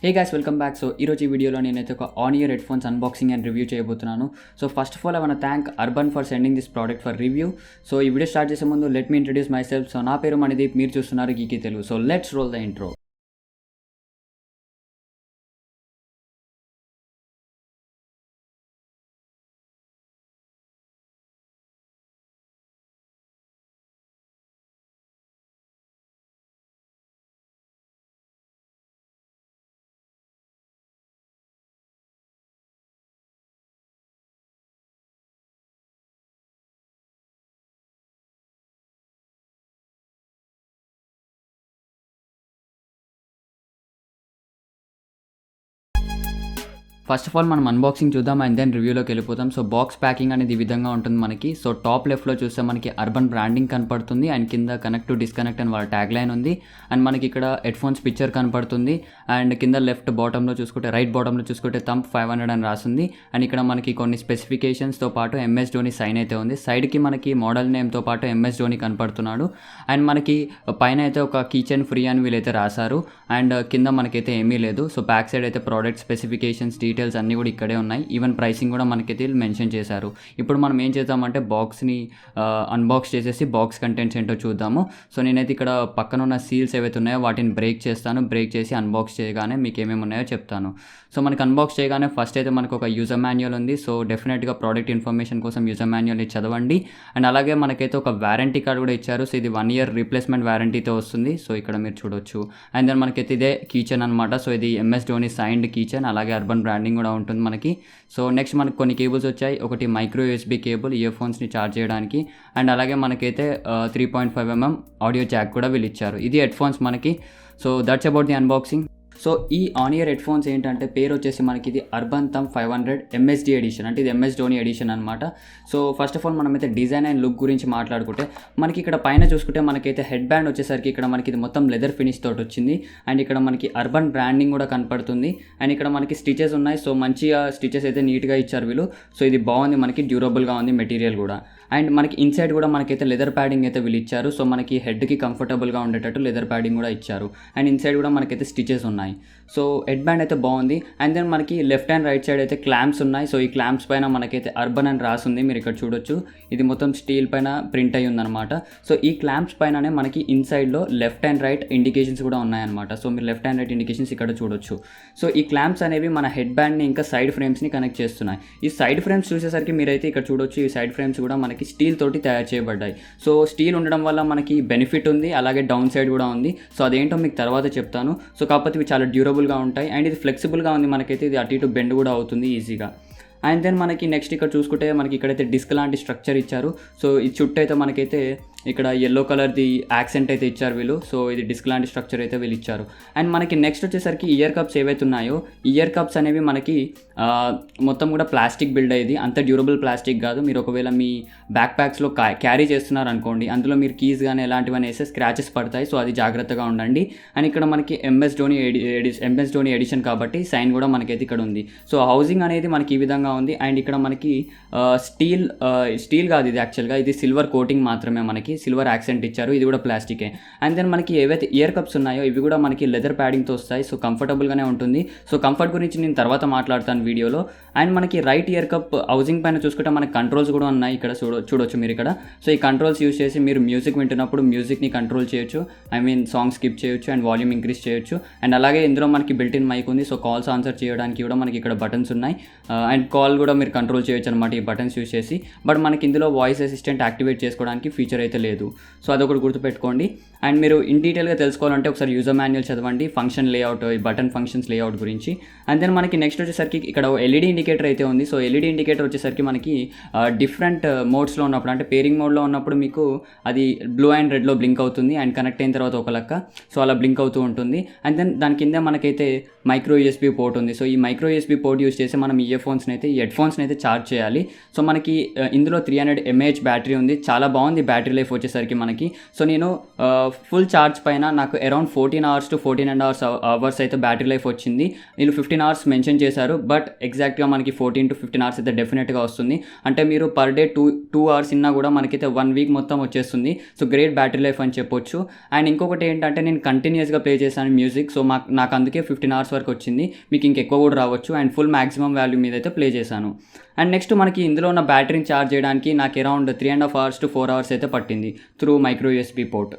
హే guys welcome back. So ఈరోజు ఈ వీడియోలో నేనైతే ఒక on ear headphones unboxing and review చేయబోతున్నాను. So first of all I want thank Urban for sending this product for review. So ఈ video start చేసే ముందు let me introduce myself. So నా పేరు మణిదీప్, మీరు చూస్తున్నారు geeky Telugu. So let's roll the intro. First of all మనం unboxing చూద్దాం and then రివ్యూలోకి వెళ్ళిపోతాం. సో బాక్స్ ప్యాకింగ్ అనేది ఈ విధంగా ఉంటుంది మనకి. సో టాప్ లెఫ్ట్లో చూస్తే మనకి అర్బన్ బ్రాండింగ్ కనపడుతుంది అండ్ కింద కనెక్ట్ టు డిస్కనెక్ట్ అని వాళ్ళ ట్యాగ్ లైన్ ఉంది. అండ్ మనకి ఇక్కడ హెడ్ ఫోన్స్ పిక్చర్ కనపడుతుంది అండ్ కింద లెఫ్ట్ బాటంలో చూసుకుంటే రైట్ బాటంలో చూసుకుంటే థంబ్ 500 అని రాసింది. అండ్ ఇక్కడ మనకి కొన్ని స్పెసిఫికేషన్స్తో పాటు ఎంఎస్ ధోని సైన్ అయితే ఉంది. సైడ్కి మనకి మోడల్ నేమ్తో పాటు ఎంఎస్ ధోని కనపడుతున్నాడు. అండ్ మనకి పైన అయితే ఒక కీచెన్ ఫ్రీ అని వీళ్ళైతే రాశారు అండ్ కింద మనకైతే ఏమీ లేదు. సో బ్యాక్ సైడ్ అయితే ప్రోడక్ట్ స్పెసిఫికేషన్స్ డీటెయిల్స్ అన్నీ కూడా ఇక్కడే ఉన్నాయి. ఈవెన్ ప్రైసింగ్ కూడా మనకైతే మెన్షన్ చేశారు. ఇప్పుడు మనం ఏం చేద్దామంటే బాక్స్ని అన్బాక్స్ చేసేసి బాక్స్ కంటెంట్స్ ఏంటో చూద్దాము. సో నేనైతే ఇక్కడ పక్కన ఉన్న సీల్స్ ఏవైతే ఉన్నాయో వాటిని బ్రేక్ చేస్తాను. బ్రేక్ చేసి అన్బాక్స్ చేయగానే మీకు ఏమేమి ఉన్నాయో చెప్తాను. సో మనకి అన్బాక్స్ చేయగానే ఫస్ట్ అయితే మనకు ఒక యూజర్ మాన్యువల్ ఉంది. సో డెఫినెట్గా ప్రోడక్ట్ ఇన్ఫర్మేషన్ కోసం యూజర్ మాన్యువల్ని చదవండి. అండ్ అలాగే మనకైతే ఒక వారంటీ కార్డ్ కూడా ఇచ్చారు. సో ఇది 1 year రీప్లేస్మెంట్ వారంటీతో వస్తుంది. సో ఇక్కడ మీరు చూడొచ్చు. అండ్ దెన్ మనకైతే ఇదే కీచెన్ అనమాట. సో ఇది ఎంఎస్ ధోని సైన్డ్ కీచెన్, అలాగే అర్బన్ బ్రాండింగ్ కూడా ఉంటుంది మనకి. సో నెక్స్ట్ మనకు కొన్ని కేబుల్స్ వచ్చాయి. ఒకటి మైక్రో యూఎస్బీ కేబుల్ ఇయర్ ఫోన్స్ని ఛార్జ్ చేయడానికి అండ్ అలాగే మనకైతే 3.5mm ఆడియో జాక్ కూడా వీళ్ళు ఇచ్చారు. ఇది హెడ్ ఫోన్స్ మనకి. So that's about the unboxing. So ఈ ఆన్ ఇయర్ హెడ్ ఫోన్స్ ఏంటంటే పేరు వచ్చేసి మనకి ఇది అర్బన్ థంబ్ 500 ఎంఎస్డి ఎడిషన్, అంటే ఇది ఎంఎస్ ధోని ఎడిషన్ అనమాట. సో ఫస్ట్ ఆఫ్ ఆల్ మనమైతే డిజైన్ అండ్ లుక్ గురించి మాట్లాడుకుంటే మనకి ఇక్కడ పైన చూసుకుంటే మనకైతే హెడ్ బ్యాండ్ వచ్చేసరికి ఇక్కడ మనకి ఇది మొత్తం లెదర్ ఫినిష్ తోటి వచ్చింది అండ్ ఇక్కడ మనకి అర్బన్ బ్రాండింగ్ కూడా కనపడుతుంది అండ్ ఇక్కడ మనకి స్టిచెస్ ఉన్నాయి. సో మంచిగా స్టిచెస్ అయితే నీట్గా ఇచ్చారు వీళ్ళు. సో ఇది బాగుంది, మనకి డ్యూరబుల్గా ఉంది మెటీరియల్ కూడా. అండ్ మనకి ఇన్సైడ్ కూడా మనకైతే లెదర్ ప్యాడింగ్ అయితే వీళ్ళు ఇచ్చారు. సో మనకి హెడ్కి కంఫర్టబుల్గా ఉండేటట్టు లెదర్ ప్యాడింగ్ కూడా ఇచ్చారు అండ్ ఇన్సైడ్ కూడా మనకైతే స్టిచెస్ ఉన్నాయి. సో హెడ్ బ్యాండ్ అయితే బాగుంది. అండ్ దెన్ మనకి లెఫ్ట్ అండ్ రైట్ సైడ్ అయితే క్లాంప్స్ ఉన్నాయి. సో ఈ క్లాంప్స్ పైన మనకైతే అర్బన్ అని రాసింది, మీరు ఇక్కడ చూడొచ్చు. ఇది మొత్తం స్టీల్ పైన ప్రింట్ అయ్యి ఉందన్నమాట. సో ఈ క్లాంప్స్ పైననే మనకి ఇన్సైడ్లో లెఫ్ట్ అండ్ రైట్ ఇండికేషన్స్ కూడా ఉన్నాయన్నమాట. సో మీరు లెఫ్ట్ అండ్ రైట్ ఇండికేషన్స్ ఇక్కడ చూడొచ్చు. సో ఈ క్లాంప్స్ అనేవి మన హెడ్ బ్యాండ్ని ఇంకా సైడ్ ఫ్రేమ్స్ని కనెక్ట్ చేస్తున్నాయి. ఈ సైడ్ ఫ్రేమ్స్ చూసేసరికి మీరైతే ఇక్కడ చూడొచ్చు. ఈ సైడ్ ఫ్రేమ్స్ కూడా మనకి స్టీల్ తోటి తయారు చేయబడ్డాయి. సో స్టీల్ ఉండడం వల్ల మనకి బెనిఫిట్ ఉంది, అలాగే డౌన్ సైడ్ కూడా ఉంది. సో అదేంటో మీకు తర్వాత చెప్తాను. సో కాకపోతే ఇవి చాలా డ్యూరబుల్గా ఉంటాయి అండ్ ఇది ఫ్లెక్సిబుల్గా ఉంది. మనకైతే ఇది అటు ఇటు బెండ్ కూడా అవుతుంది ఈజీగా. అండ్ దెన్ మనకి నెక్స్ట్ ఇక్కడ చూసుకుంటే మనకి ఇక్కడైతే డిస్క్ లాంటి స్ట్రక్చర్ ఇచ్చారు. సో ఈ చుట్టూ అయితే మనకైతే ఇక్కడ ఎల్లో కలర్ది యాక్సెంట్ అయితే ఇచ్చారు వీళ్ళు. సో ఇది డిస్క్ లాంటి స్ట్రక్చర్ అయితే వీళ్ళు ఇచ్చారు. అండ్ మనకి నెక్స్ట్ వచ్చేసరికి ఇయర్ కప్స్ ఏవైతే ఉన్నాయో, ఇయర్ కప్స్ అనేవి మనకి మొత్తం కూడా ప్లాస్టిక్ బిల్డ్ అయ్యేది, అంత డ్యూరబుల్ ప్లాస్టిక్ కాదు. మీరు ఒకవేళ మీ బ్యాక్ ప్యాక్స్లో క్యారీ చేస్తున్నారు అనుకోండి, అందులో మీరు కీస్ కానీ ఎలాంటివన్నీ వేస్తే స్క్రాచెస్ పడతాయి. సో అది జాగ్రత్తగా ఉండండి. అండ్ ఇక్కడ మనకి ఎంఎస్ ధోని ఎడిషన్ కాబట్టి సైన్ కూడా మనకైతే ఇక్కడ ఉంది. సో హౌసింగ్ అనేది మనకి ఈ విధంగా ఉంది. అండ్ ఇక్కడ మనకి స్టీల్ కాదు ఇది, యాక్చువల్గా ఇది సిల్వర్ కోటింగ్ మాత్రమే, మనకి సిల్వర్ యాక్సెంట్ ఇచ్చారు. ఇది కూడా ప్లాస్టికే. అండ్ దెన్ మనకి ఏవైతే ఇయర్ కప్స్ ఉన్నాయో ఇవి కూడా మనకి లెదర్ ప్యాడింగ్తో వస్తాయి. సో కంఫర్టబుల్గానే ఉంటుంది. సో కంఫర్ట్ గురించి నేను తర్వాత మాట్లాడతాను వీడియోలో. అండ్ మనకి రైట్ ఇయర్ కప్ హౌసింగ్ పైన చూసుకుంటే మనకి కంట్రోల్స్ కూడా ఉన్నాయి. ఇక్కడ చూడొచ్చు మీరు ఇక్కడ. సో ఈ కంట్రోల్స్ యూస్ చేసి మీరు మ్యూజిక్ వింటున్నప్పుడు మ్యూజిక్ని కంట్రోల్ చేయొచ్చు. సాంగ్ స్కిప్ చేయొచ్చు అండ్ వాల్యూమ్ ఇంక్రీజ్ చేయొచ్చు. అండ్ అలాగే ఇందులో మనకి బిల్ట్ ఇన్ మైక్ ఉంది. సో కాల్స్ ఆన్సర్ చేయడానికి కూడా మనకి ఇక్కడ బటన్స్ ఉన్నాయి. అండ్ కాల్ కూడా మీరు కంట్రోల్ చేయొచ్చు అనమాట ఈ బటన్స్ యూస్ చేసి. బట్ మనకి ఇందులో వాయిస్ అసిస్టెంట్ యాక్టివేట్ చేసుకోవడానికి ఫీచర్ అయితే లేదు. సో అదొకటి గుర్తుపెట్టుకోండి. అండ్ మీరు ఇన్ డీటెయిల్గా తెలుసుకోవాలంటే ఒకసారి యూజర్ మాన్యువల్ చదవండి, ఫంక్షన్ లేఅవుట్, ఈ బటన్ ఫంక్షన్స్ లేఅవుట్ గురించి. అండ్ దెన్ మనకి నెక్స్ట్ వచ్చేసరికి ఇక్కడ ఎల్ఈడి ఇండికేటర్ అయితే ఉంది. సో ఎల్ఈడి ఇండికేటర్ వచ్చేసరికి మనకి డిఫరెంట్ మోడ్స్లో ఉన్నప్పుడు, అంటే పేరింగ్ మోడ్లో ఉన్నప్పుడు మీకు అది బ్లూ అండ్ రెడ్లో బ్లింక్ అవుతుంది అండ్ కనెక్ట్ అయిన తర్వాత ఒక లెక్క. సో అలా బ్లింక్ అవుతూ ఉంటుంది. అండ్ దెన్ దాని కింద మనకైతే మైక్రో యూఎస్బీ పోర్ట్ ఉంది. సో ఈ మైక్రో యూఎస్బీ పోర్ట్ యూస్ చేసి మనం ఈ హెడ్ ఫోన్స్ని అయితే ఛార్జ్ చేయాలి. సో మనకి ఇందులో 300 mAh బ్యాటరీ ఉంది. చాలా బాగుంది బ్యాటరీ లైఫ్ వచ్చేసరికి మనకి. సో నేను ఫుల్ ఛార్జ్ పైన నాకు అరౌండ్ 14 hours to 14.5 hours అయితే బ్యాటరీ లైఫ్ వచ్చింది. వీళ్ళు 15 hours మెన్షన్ చేశారు, బట్ ఎగ్జాక్ట్గా మనకి 14 to 15 hours అయితే డెఫినెట్గా వస్తుంది. అంటే మీరు పర్ డే 2 hours ఇన్నా కూడా మనకైతే 1 week మొత్తం వచ్చేస్తుంది. సో గ్రేట్ బ్యాటరీ లైఫ్ అని చెప్పొచ్చు. అండ్ ఇంకొకటి ఏంటంటే నేను కంటిన్యూస్గా ప్లే చేశాను మ్యూజిక్. సో నాకు అందుకే 15 hours వరకు వచ్చింది. మీకు ఇంకెక్కువ కూడా రావచ్చు. అండ్ ఫుల్ మ్యాక్సిమం వాల్యూ మీద అయితే ప్లే చేశాను. అండ్ నెక్స్ట్ మనకి ఇందులో ఉన్న బ్యాటరీని ఛార్జ్ చేయడానికి నాకు అరౌండ్ 3.5 hours to 4 hours అయితే పట్టింది through micro USB port.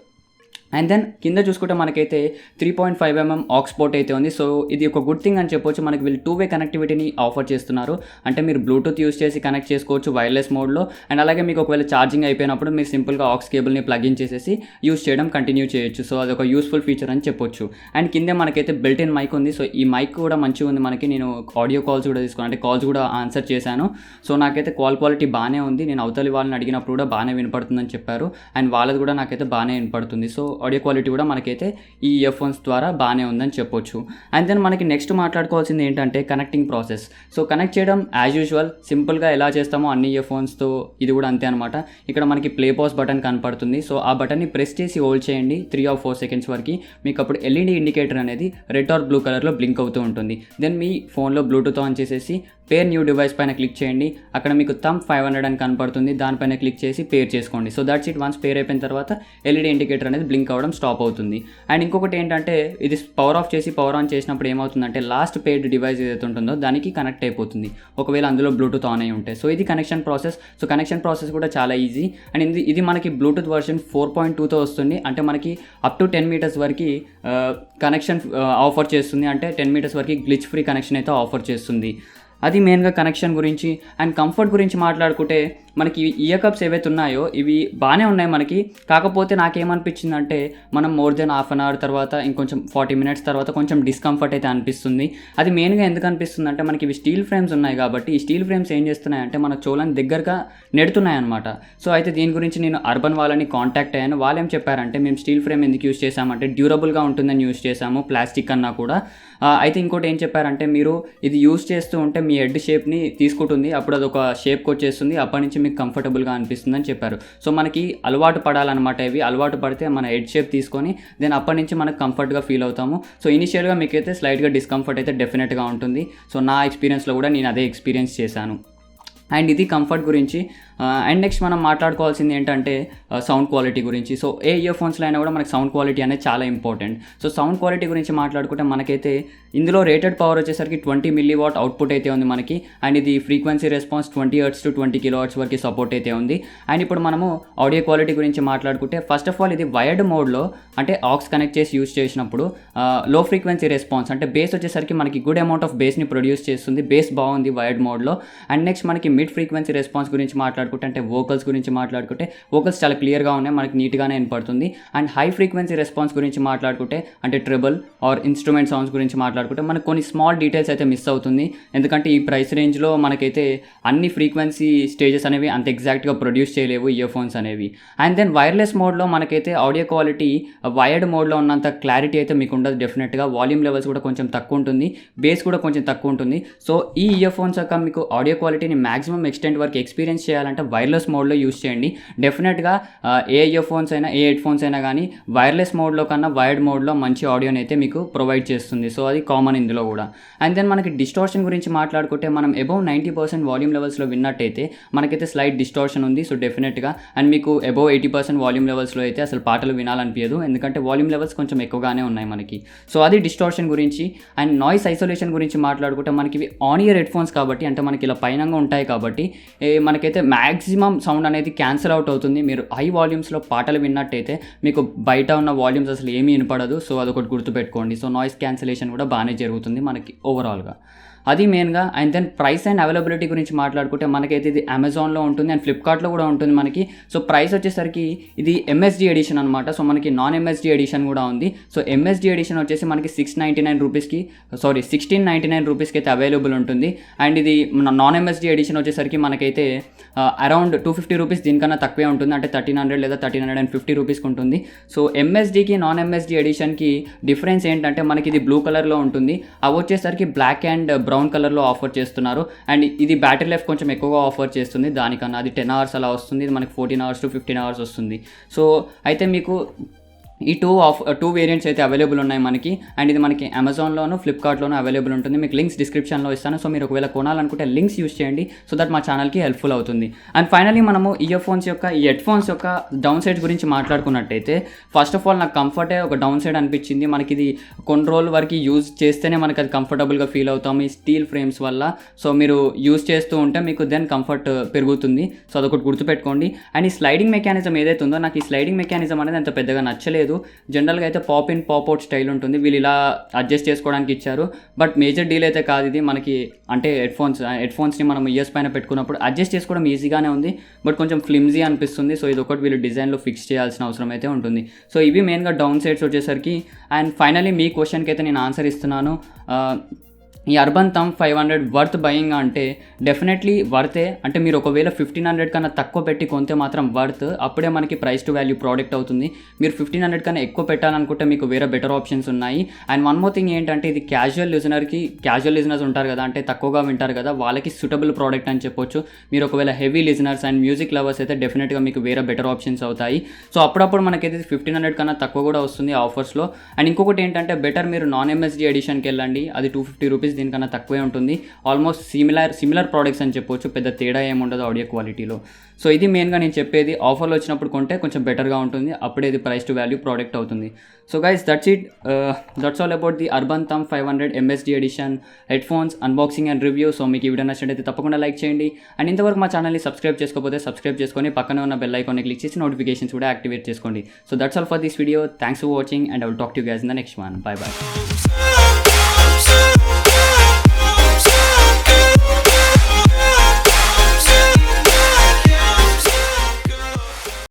And then కింద చూసుకుంటే మనకైతే 3.5mm ఆక్స్ పోర్ట్ అయితే ఉంది. సో ఇది ఒక గుడ్ థింగ్ అని చెప్పొచ్చు. మనకి వీళ్ళు 2-way కనెక్టివిటీని ఆఫర్ చేస్తున్నారు. అంటే మీరు బ్లూటూత్ యూస్ చేసి కనెక్ట్ చేసుకోవచ్చు వైర్లెస్ మోడ్లో. అండ్ అలాగే మీకు ఒకవేళ ఛార్జింగ్ అయిపోయినప్పుడు మీరు సింపుల్గా ఆక్స్ కేబుల్ని ప్లగ్ ఇన్ చేసేసి యూస్ చేయడం కంటిన్యూ చేయొచ్చు. సో అది ఒక యూస్ఫుల్ ఫీచర్ అని చెప్పొచ్చు. అండ్ కింద మనకైతే బిల్ట్ ఇన్ మైక్ ఉంది. సో ఈ మైక్ కూడా మంచిగా ఉంది మనకి. నేను ఆడియో కాల్స్ కూడా తీసుకున్నాను, అంటే కాల్స్ కూడా ఆన్సర్ చేశాను. సో నాకైతే కాల్ క్వాలిటీ బాగానే ఉంది. నేను అవతలి వాళ్ళని అడిగినప్పుడు కూడా బాగానే వినపడుతుందని చెప్పారు. అండ్ వాళ్ళది కూడా నాకైతే బాగానే వినపడుతుంది. సో ఆడియో క్వాలిటీ కూడా మనకైతే ఈ ఇయర్ఫోన్స్ ద్వారా బాగానే ఉందని చెప్పొచ్చు. అండ్ దెన్ మనకి నెక్స్ట్ మాట్లాడుకోవాల్సింది ఏంటంటే కనెక్టింగ్ ప్రాసెస్. సో కనెక్ట్ చేయడం యాజ్ యూజువల్ సింపుల్గా ఎలా చేస్తామో అన్ని ఇయర్ఫోన్స్తో ఇది కూడా అంతే అనమాట. ఇక్కడ మనకి ప్లే పాజ్ బటన్ కనపడుతుంది. సో ఆ బటన్ని ప్రెస్ చేసి హోల్డ్ చేయండి 3 or 4 seconds వరకు. మీకు అప్పుడు LED ఇండికేటర్ అనేది రెడ్ ఆర్ బ్లూ కలర్లో బ్లింక్ అవుతూ ఉంటుంది. దెన్ మీ ఫోన్లో బ్లూటూత్ ఆన్ చేసేసి పేర్ న్యూ డివైస్ పైన క్లిక్ చేయండి. అక్కడ మీకు థంబ్ 500 అని కనపడుతుంది. దానిపైన క్లిక్ చేసి పేర్ చేసుకోండి. So that's it. వన్స్ పేర్ అయిపోయిన తర్వాత LED ఇండికేటర్ అనేది బ్లింక్ అవ్వడం స్టాప్ అవుతుంది. అండ్ ఇంకొకటి ఏంటంటే ఇది పవర్ ఆఫ్ చేసి పవర్ ఆన్ చేసినప్పుడు ఏమవుతుందంటే లాస్ట్ పేర్డ్ డివైస్ ఏదైతే ఉంటుందో దానికి కనెక్ట్ అయిపోతుంది ఒకవేళ అందులో బ్లూటూత్ ఆన్ అయి ఉంటే. సో ఇది connection process. So connection process కూడా చాలా ఈజీ. అండ్ ఇది మనకి బ్లూటూత్ వర్షన్ 4.2తో వస్తుంది. అంటే మనకి అప్ టు 10 meters వరకు కనెక్షన్ ఆఫర్ చేస్తుంది. అంటే 10 meters వరకు గ్లిచ్ ఫ్రీ కనెక్షన్ అయితే ఆఫర్ చేస్తుంది. అది మెయిన్గా కనెక్షన్ గురించి. అండ్ కంఫర్ట్ గురించి మాట్లాడుకుంటే మనకి ఇయర్ కప్స్ ఏవైతే ఉన్నాయో ఇవి బాగానే ఉన్నాయి మనకి. కాకపోతే నాకేమనిపించిందంటే మనం more than half an hour తర్వాత ఇంకొంచెం 40 minutes తర్వాత కొంచెం డిస్కంఫర్ట్ అయితే అనిపిస్తుంది. అది మెయిన్గా ఎందుకు అనిపిస్తుంది అంటే మనకి ఇవి స్టీల్ ఫ్రేమ్స్ ఉన్నాయి కాబట్టి ఈ స్టీల్ ఫ్రేమ్స్ ఏం చేస్తున్నాయంటే మన చెవులను దగ్గరగా నెడుతున్నాయి అనమాట. సో అయితే దీని గురించి నేను అర్బన్ వాళ్ళని కాంటాక్ట్ అయ్యాను. వాళ్ళు ఏం చెప్పారంటే మేము స్టీల్ ఫ్రేమ్ ఎందుకు యూస్ చేసామంటే డ్యూరబుల్గా ఉంటుందని యూస్ చేసాము, ప్లాస్టిక్ కన్నా కూడా. అయితే ఇంకోటి ఏం చెప్పారంటే మీరు ఇది యూస్ చేస్తూ ఉంటే మీ హెడ్ షేప్ని తీసుకుంటుంది, అప్పుడు అది ఒక షేప్కి వచ్చేస్తుంది, అప్పటి నుంచి మీకు కంఫర్టబుల్గా అనిపిస్తుందని చెప్పారు. సో మనకి అలవాటు పడాలన్నమాట. ఇవి అలవాటు పడితే మన హెడ్ షేప్ తీసుకొని దెన్ అప్పటి నుంచి మనకు కంఫర్ట్గా ఫీల్ అవుతాము. సో ఇనిషియల్గా మీకైతే స్లైట్గా డిస్కంఫర్ట్ అయితే డెఫినెట్గా ఉంటుంది. సో నా ఎక్స్పీరియన్స్లో కూడా నేను అదే ఎక్స్పీరియన్స్ చేశాను. అండ్ ఇది కంఫర్ట్ గురించి. అండ్ నెక్స్ట్ మనం మాట్లాడుకోవాల్సింది ఏంటంటే సౌండ్ క్వాలిటీ గురించి. సో ఏ ఇయర్ఫోన్స్లో అయినా కూడా మనకి సౌండ్ క్వాలిటీ అనేది చాలా ఇంపార్టెంట్. సో సౌండ్ క్వాలిటీ గురించి మాట్లాడుకుంటే మనకైతే ఇందులో రేటెడ్ పవర్ వచ్చేసరికి 20 mW అవుట్పుట్ అయితే ఉంది మనకి. అండ్ ఇది frequency response 20 Hz to 20 kHz వరకు సపోర్ట్ అయితే ఉంది. అండ్ ఇప్పుడు మనము ఆడియో క్వాలిటీ గురించి మాట్లాడుకుంటే ఫస్ట్ ఆఫ్ ఆల్ ఇది వైర్డ్ మోడ్లో అంటే ఆక్స్ కనెక్ట్ చేసి యూస్ చేసినప్పుడు లో ఫ్రీక్వెన్సీ రెస్పాన్స్ అంటే బేస్ వచ్చేసరికి మనకి గుడ్ అమౌంట్ ఆఫ్ బేస్ని ప్రొడ్యూస్ చేస్తుంది. బేస్ బాగుంది వైర్డ్ మోడ్లో. అండ్ నెక్స్ట్ మనకి మిడ్ ఫ్రీక్వెన్సీ రెస్పాన్స్ గురించి మాట్లాడుకుంటే అంటే వోకల్స్ గురించి మాట్లాడుకుంటే వోకల్స్ చాలా క్లియర్గా ఉన్నాయి, మనకి నీట్గానే వినపడుతుంది. అండ్ హై ఫ్రీక్వెన్సీ రెస్పాన్స్ గురించి మాట్లాడుకుంటే అంటే ట్రిబుల్ ఆర్ ఇన్స్ట్రుమెంట్ సౌండ్స్ గురించి మాట్లాడుకుంటే మనకు కొన్ని స్మాల్ డీటెయిల్స్ అయితే మిస్ అవుతుంది. ఎందుకంటే ఈ ప్రైస్ రేంజ్లో మనకైతే అన్ని ఫ్రీక్వెన్సీ స్టేజెస్ అనేవి అంత ఎగ్జాక్ట్గా ప్రొడ్యూస్ చేయలేవు ఇయర్ఫోన్స్ అనేవి. అండ్ దెన్ వైర్లెస్ మోడ్లో మనకైతే ఆడియో క్వాలిటీ వైర్డ్ మోడ్లో ఉన్నంత క్లారిటీ అయితే మీకు ఉండదు డెఫినెట్గా. వాల్యూమ్ లెవెల్స్ కూడా కొంచెం తక్కువ ఉంటుంది, బేస్ కూడా కొంచెం తక్కువ ఉంటుంది. సో ఈ ఇయర్ఫోన్స్ యొక్క మీకు ఆడియో క్వాలిటీని మ్యాక్సిమం ఎక్స్టెంట్ వరకు ఎక్స్పీరియన్స్ చేయాలంటే వైర్లెస్ మోడ్లో యూస్ చేయండి. డెఫినెట్గా ఏ ఇయర్ఫోన్స్ అయినా ఏ హెడ్ఫోన్స్ అయినా కానీ వైర్లెస్ మోడ్లో కన్నా వైర్డ్ మోడ్లో మంచి ఆడియోని అయితే మీకు ప్రొవైడ్ చేస్తుంది. సో అది కామన్ ఇందులో కూడా. అండ్ దెన్ మనకి డిస్టార్షన్ గురించి మాట్లాడుకుంటే మనం అబౌవ్ 90% వాల్యూమ్ లెవెల్స్లో విన్నట్టయితే మనకైతే స్లైట్ డిస్టార్షన్ ఉంది. సో డెఫినెట్గా అండ్ మీకు అబౌవ్ 80% వాల్యూమ్ లెవెల్స్లో అయితే అసలు పాటలు వినాలనిపించదు, ఎందుకంటే వాల్యూమ్ లెవెల్స్ కొంచెం ఎక్కువగానే ఉన్నాయి మనకి. సో అది డిస్టార్షన్ గురించి. అండ్ నాయిస్ ఐసోలేషన్ గురించి మాట్లాడుకుంటే మనకి ఇవి ఆన్ ఇయర్ హెడ్ఫోన్స్ కాబట్టి అంటే మనకి ఇలా పైనంగా ఉంటాయి కాబట్టి మనకైతే మ్యాక్సిమం సౌండ్ అనేది క్యాన్సిల్ అవుట్ అవుతుంది. మీరు హై వాల్యూమ్స్లో పాటలు విన్నట్టయితే మీకు బయట ఉన్న వాల్యూమ్స్ అసలు ఏమీ వినపడదు. సో అదొకటి గుర్తుపెట్టుకోండి. సో నాయిస్ క్యాన్సిలేషన్ కూడా బాగానే జరుగుతుంది మనకి ఓవరాల్గా. అది మెయిన్గా. And then price and availability గురించి మాట్లాడుకుంటే మనకైతే ఇది అమెజాన్లో ఉంటుంది అండ్ ఫ్లిప్కార్ట్లో కూడా ఉంటుంది మనకి. సో ప్రైస్ వచ్చేసరికి ఇది MSD ఎడిషన్ అనమాట. సో మనకి నాన్ MSD ఎడిషన్ కూడా ఉంది. సో MSD ఎడిషన్ వచ్చేసి మనకి 1699 రూపీస్కి అయితే అవైలబుల్ ఉంటుంది. అండ్ ఇది నాన్ MSD ఎడిషన్ వచ్చేసరికి మనకైతే అరౌండ్ 250 రూపీస్ దీనికన్నా తక్కువే ఉంటుంది, అంటే 1300 లేదా 1350 రూపీస్కి ఉంటుంది. సో MSDకి నాన్ MSD ఎడిషన్కి డిఫరెన్స్ ఏంటంటే మనకి ఇది బ్లూ కలర్లో ఉంటుంది, అవి వచ్చేసరికి బ్లాక్ అండ్ బ్రౌన్ బ్రౌన్ కలర్లో ఆఫర్ చేస్తున్నారు. అండ్ ఇది బ్యాటరీ లైఫ్ కొంచెం ఎక్కువగా ఆఫర్ చేస్తుంది దానికన్నా. అది 10 hours అలా వస్తుంది, ఇది మనకి 14 hours to 15 hours వస్తుంది. సో అయితే మీకు ఈ టూ వేరియంట్స్ అయితే అవైలబుల్ ఉన్నాయి మనకి. అండ్ ఇది మనకి అమెజాన్లోను ఫ్లిప్కార్ట్లోనూ అవైలబుల్ ఉంటుంది. మీకు లింక్స్ డిస్క్రిప్షన్లో ఇస్తాను. సో మీరు ఒకవేళ కొనాలనుకుంటే లింక్స్ యూస్ చేయండి, సో దట్ మా ఛానల్కి హెల్ప్ఫుల్ అవుతుంది. అండ్ ఫైనల్లీ మనము ఈ హెడ్ ఫోన్స్ యొక్క డౌన్ సైడ్స్ గురించి మాట్లాడుకున్నట్టయితే, ఫస్ట్ ఆఫ్ ఆల్ నాకు కంఫర్టే ఒక డౌన్ సైడ్ అనిపించింది. మనకి ఇది కొన్ని రోజుల వరకు యూజ్ చేస్తేనే మనకి అది కంఫర్టబుల్గా ఫీల్ అవుతాం ఈ స్టీల్ ఫ్రేమ్స్ వల్ల. సో మీరు యూజ్ చేస్తూ ఉంటే మీకు దెన్ కంఫర్ట్ పెరుగుతుంది. సో అదొకటి గుర్తుపెట్టుకోండి. అండ్ ఈ స్లైడింగ్ మెకానిజం ఏదైతే ఉందో, నాకు ఈ స్లైడింగ్ మెకానిజం అనేది అంత పెద్దగా నచ్చలేదు. జనరల్గా అయితే pop in pop out style ఉంటుంది, వీళ్ళు ఇలా అడ్జస్ట్ చేసుకోవడానికి ఇచ్చారు. బట్ మేజర్ డీల్ అయితే కాదు ఇది మనకి. అంటే హెడ్ ఫోన్స్ని మనం ఇయర్స్ పైన పెట్టుకున్నప్పుడు అడ్జస్ట్ చేసుకోవడం ఈజీగానే ఉంది, బట్ కొంచెం ఫ్లిమ్జీ అనిపిస్తుంది. సో ఇది ఒకటి వీళ్ళు డిజైన్లో ఫిక్స్ చేయాల్సిన అవసరం అయితే ఉంటుంది. సో ఇవి మెయిన్గా డౌన్ సైడ్స్ వచ్చేసరికి. అండ్ ఫైనల్లీ మీ క్వశ్చన్కి అయితే నేను ఆన్సర్ ఇస్తున్నాను. ఈ అర్బన్ థంబ్ 500 వర్త్ బయింగ్ అంటే డెఫినెట్లీ వర్తే. అంటే మీరు ఒకవేళ 1500 కన్నా తక్కువ పెట్టి కొంటే మాత్రం వర్త్. అప్పుడే మనకి ప్రైస్ టు వాల్యూ ప్రోడక్ట్ అవుతుంది. మీరు 1500 కన్నా ఎక్కువ పెట్టాలనుకుంటే మీకు వేరే బెటర్ ఆప్షన్స్ ఉన్నాయి. అండ్ వన్ మోర్ థింగ్ ఏంటంటే, ఇది క్యాజువల్ లిజనర్స్ ఉంటారు కదా, అంటే తక్కువగా వింటారు కదా, వాళ్ళకి సూటబుల్ ప్రోడక్ట్ అని చెప్పొచ్చు. మీరు ఒకవేళ heavy listeners and music lovers అయితే డెఫినెట్గా మీకు వేరే బెటర్ ఆప్షన్స్ అవుతాయి. సో అప్పుడప్పుడు మనకైతే 1500 కన్నా తక్కువ కూడా వస్తుంది ఆఫర్స్లో. అండ్ ఇంకొకటి ఏంటంటే, బెటర్ మీరు నాన్ ఎంఎస్డి ఎడిషన్కి వెళ్ళండి. అది 250 రూపీస్ దీనికన్నా తక్కువే ఉంటుంది. ఆల్మోస్ట్ సిమిలర్ ప్రోడక్ట్స్ అని చెప్పొచ్చు, పెద్ద తేడా ఏముండదు ఆడియో క్వాలిటీలో. సో ఇది మెయిన్గా నేను చెప్పేది. ఆఫర్లో వచ్చినప్పుడు కొంటే కొంచెం బెటర్గా ఉంటుంది, అప్పుడే ఇది ప్రైస్ టు వాల్యూ ప్రోడక్ట్ అవుతుంది. So guys, that's all about the Urban thumb 500 MSD edition headphones unboxing and review. So మీకు ఈ వీడియో నచ్చినట్టయితే తప్పకుండా లైక్ చేయండి. అండ్ ఇంతవరకు మా ఛానల్ని సబ్స్క్రైబ్ చేసుకోకపోతే సబ్స్క్రైబ్ చేసుకొని పక్కనే ఉన్న బెల్ ఐకాన్ని క్లిక్ చేసి నోటిఫికేషన్స్ కూడా యాక్టివేట్ చేసుకోండి. So that's all for this video. Thanks for watching and I will talk to you guys in the next one. By by.